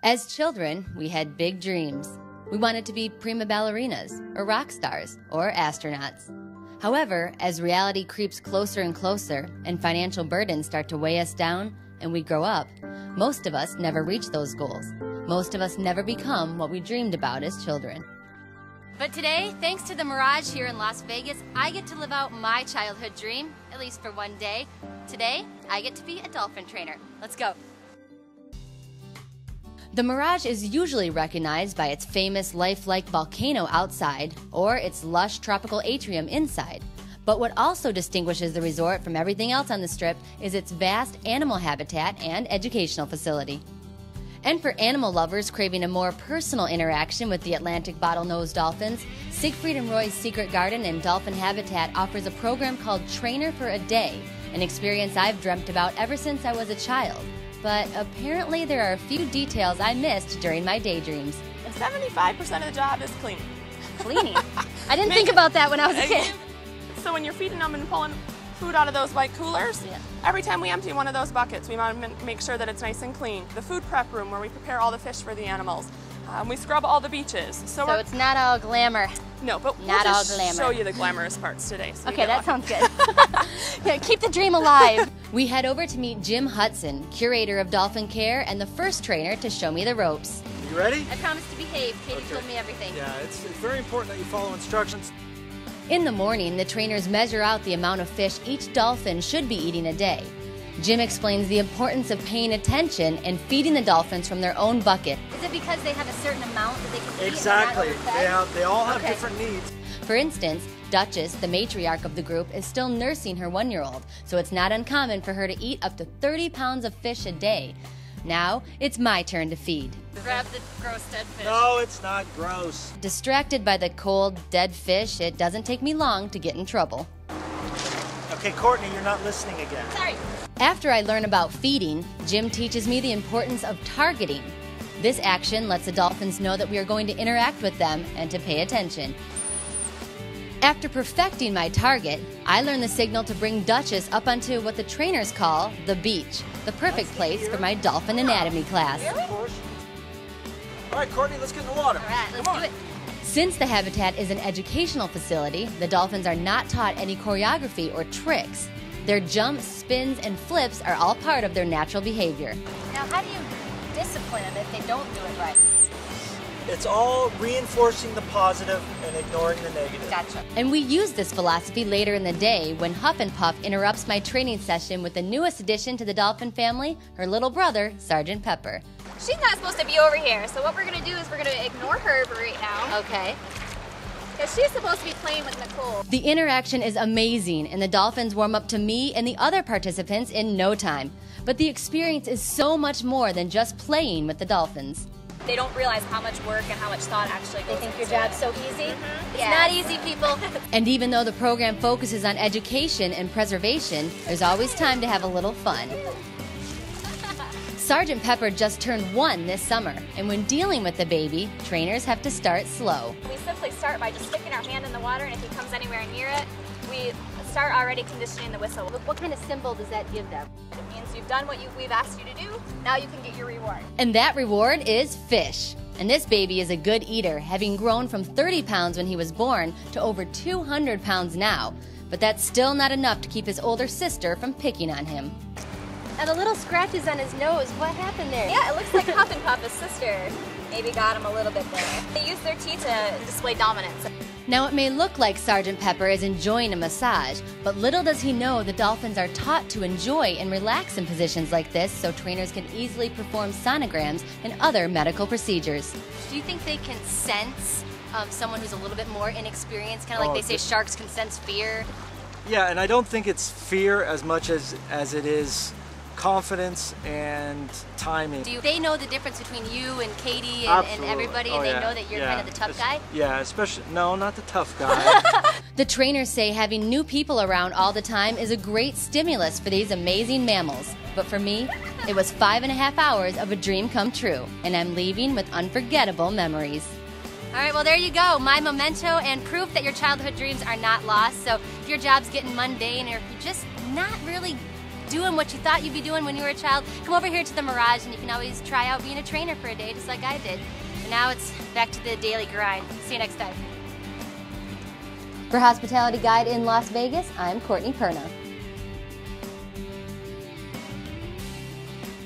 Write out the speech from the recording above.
As children, we had big dreams. We wanted to be prima ballerinas, or rock stars, or astronauts. However, as reality creeps closer and closer, and financial burdens start to weigh us down, and we grow up, most of us never reach those goals. Most of us never become what we dreamed about as children. But today, thanks to the Mirage here in Las Vegas, I get to live out my childhood dream, at least for one day. Today, I get to be a dolphin trainer. Let's go. The Mirage is usually recognized by its famous lifelike volcano outside or its lush tropical atrium inside. But what also distinguishes the resort from everything else on the Strip is its vast animal habitat and educational facility. And for animal lovers craving a more personal interaction with the Atlantic bottlenose dolphins, Siegfried and Roy's Secret Garden and Dolphin Habitat offers a program called Trainer for a Day, an experience I've dreamt about ever since I was a child. But apparently there are a few details I missed during my daydreams. And 75% of the job is cleaning. Cleaning? I didn't think about that when I was a kid. So when you're feeding them and pulling food out of those white coolers, every time we empty one of those buckets, we want to make sure that it's nice and clean. The food prep room where we prepare all the fish for the animals. We scrub all the beaches. So it's not all glamour. No, but not we'll all just glamour. show you the glamorous parts today. So okay, that sounds good. Yeah, keep the dream alive. We head over to meet Jim Hudson, curator of Dolphin Care and the first trainer to show me the ropes. You ready? I promised to behave. Katie told me everything. Yeah, it's very important that you follow instructions. In the morning, the trainers measure out the amount of fish each dolphin should be eating a day. Jim explains the importance of paying attention and feeding the dolphins from their own bucket. Is it because they have a certain amount that they can eat? Exactly. They all have different needs. For instance, Duchess, the matriarch of the group, is still nursing her 1-year-old, so it's not uncommon for her to eat up to 30 pounds of fish a day. Now, it's my turn to feed. Grab the gross dead fish. No, it's not gross. Distracted by the cold, dead fish, it doesn't take me long to get in trouble. Okay, Courtney, you're not listening again. Sorry. After I learn about feeding, Jim teaches me the importance of targeting. This action lets the dolphins know that we are going to interact with them and to pay attention. After perfecting my target, I learn the signal to bring Duchess up onto what the trainers call the beach, the perfect place for my dolphin anatomy class. Of course. All right, Courtney, let's get in the water. All right, let's do it. Since the habitat is an educational facility, the dolphins are not taught any choreography or tricks. Their jumps, spins, and flips are all part of their natural behavior. Now, how do you discipline them if they don't do it right? It's all reinforcing the positive and ignoring the negative. Gotcha. And we use this philosophy later in the day when Huff and Puff interrupts my training session with the newest addition to the dolphin family, her little brother, Sergeant Pepper. She's not supposed to be over here, so what we're going to do is we're going to ignore her right now. Okay. Because she's supposed to be playing with Nicole. The interaction is amazing, and the dolphins warm up to me and the other participants in no time. But the experience is so much more than just playing with the dolphins. They don't realize how much work and how much thought actually goes into it. They think your job's so easy? It's not easy, people. And even though the program focuses on education and preservation, there's always time to have a little fun. Sergeant Pepper just turned 1 this summer, and when dealing with the baby, trainers have to start slow. We simply start by just sticking our hand in the water, and if he comes anywhere near it, we start already conditioning the whistle. What kind of symbol does that give them? It means you've done what we've asked you to do, now you can get your reward. And that reward is fish. And this baby is a good eater, having grown from 30 pounds when he was born to over 200 pounds now. But that's still not enough to keep his older sister from picking on him. And the little scratches on his nose, what happened there? Yeah, it looks like Huff and Puff, his sister, maybe got him a little bit there. They use their teeth to display dominance. Now it may look like Sergeant Pepper is enjoying a massage, but little does he know the dolphins are taught to enjoy and relax in positions like this so trainers can easily perform sonograms and other medical procedures. Do you think they can sense someone who's a little bit more inexperienced, kind of like they say sharks can sense fear? Yeah, and I don't think it's fear as much as it is confidence and timing. Do they know the difference between you and Katie and everybody, and they know that you're kind of the tough guy? Yeah, especially, no, not the tough guy. The trainers say having new people around all the time is a great stimulus for these amazing mammals. But for me, it was 5.5 hours of a dream come true, and I'm leaving with unforgettable memories. All right, well, there you go. My memento and proof that your childhood dreams are not lost. So if your job's getting mundane or if you're just not really doing what you thought you'd be doing when you were a child, come over here to the Mirage and you can always try out being a trainer for a day, just like I did. And now it's back to the daily grind. See you next time. For Hospitality Guide in Las Vegas, I'm Courtney Perna.